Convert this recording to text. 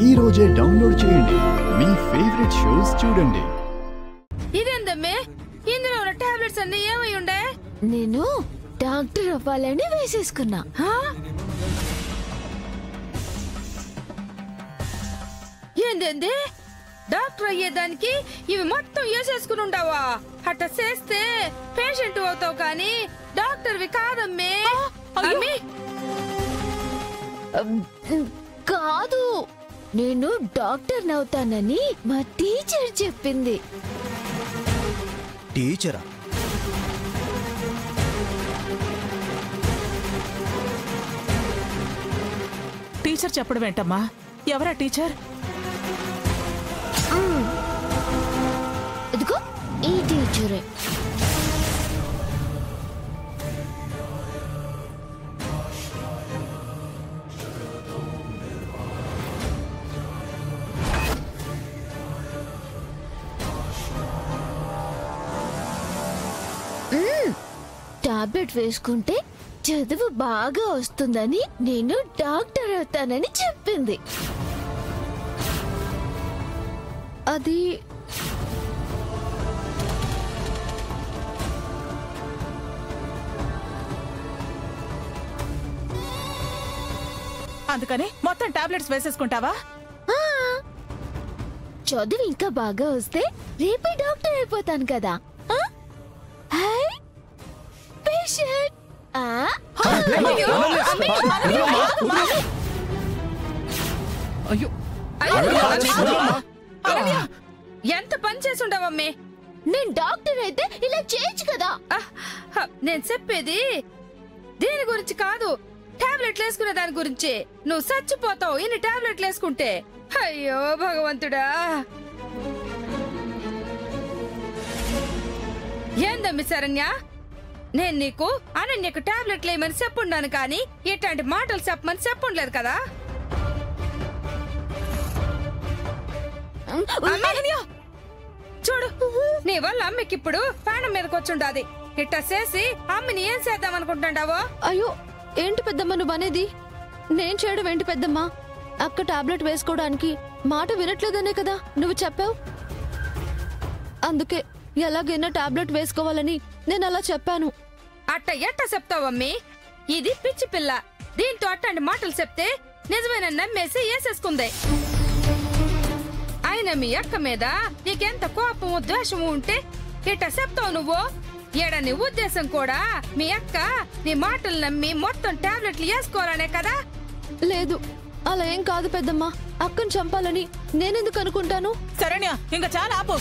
ఈ రోజే డౌన్లోడ్ చేయండి, మీ ఫేవరెట్ షోస్ చూడండి. ఇదేందమ్మే, ఇందులో ఉన్న టాబ్లెట్స్ అన్ని ఏమై ఉండే? నేను డాక్టర్ అవ్వాలని వేసేసుకున్నా. ఏందేంది, డాక్టర్ అయ్యేదానికి ఇవి మొత్తం వేసేసుకుని ఉండవా? అట్ట చేస్తే పేషెంట్ అవుతావు కానీ డాక్టర్వి కాదమ్మే. అమ్మి కాదు, నేను డాక్టర్ నవుతానని మా టీచర్ చెప్పింది. టీచరా? టీచర్ చెప్పడం ఏంటమ్మా? ఎవరా టీచర్? ఇదిగో ఈ టీచరే. టాబ్లెట్ వేసుకుంటే చదువు బాగా వస్తుందని, నేను డాక్టర్ అవుతానని చెప్పింది. అది అందుకని మొత్తం టాబ్లెట్స్ వేసేసుకుంటావా? చదువు ఇంకా బాగా వస్తే రేపే డాక్టర్ అయిపోతాను కదా. పేషెంట్ ఎంత పని చేసి ఉండవమ్మే. నేను డాక్టర్ అయితే ఇలా చేయొచ్చు కదా. నేను చెప్పేది దీని గురించి కాదు, టాబ్లెట్లు వేసుకునే దాని గురించి. నువ్వు చచ్చిపోతావు ఇన్ని టాబ్లెట్లు వేసుకుంటే. అయ్యో భగవంతుడా. ఏందమ్మి శరణ్య, నేను నీకు అనన్యకు టాబ్లెట్లు వేయమని చెప్పుండాను కానీ ఇట్లాంటి మాటలు చెప్పమని చెప్పుండలేదు కదా. చూడు, నీ వల్ల అమ్మకి ఇప్పుడు ప్రాణం మీదకి వచ్చుండాది. ఇట్టా చేసి అమ్మని ఏం చేద్దాం అనుకుంటాండావో? అయ్యో, ఏంటి పెద్దమ్మ నువ్వు అనేది? నేను చేయడం ఏంటి పెద్దమ్మ? అక్క టాబ్లెట్ వేసుకోవడానికి మాట వినట్లేదనే కదా నువ్వు చెప్పావు. అందుకే ఎలాగైనా టాబ్లెట్ వేసుకోవాలని నేను అలా చెప్పాను. అట్ట ఎట్ట చెప్తావమ్మి? ఇది పిచ్చి పిల్ల. దీంతో అట్లాంటి మాటలు చెప్తే నిజమైన నమ్మేసి వేసేసుకుంది. అయినా మీ అక్క మీద నీకెంత కోపము ద్వేషము ఉంటే ఇట్ట చెప్తావు నువ్వు? ఏడా నీ ఉద్దేశం కూడా మీ అక్క నీ మాటలు నమ్మి మొత్తం టాబ్లెట్లు వేసుకోవాలనే కదా? లేదు, అలా ఏం కాదు పెద్దమ్మ. అక్కను చంపాలని నేనెందుకు అనుకుంటాను? శరణ్య, ఇంకా చాలా ఆపు.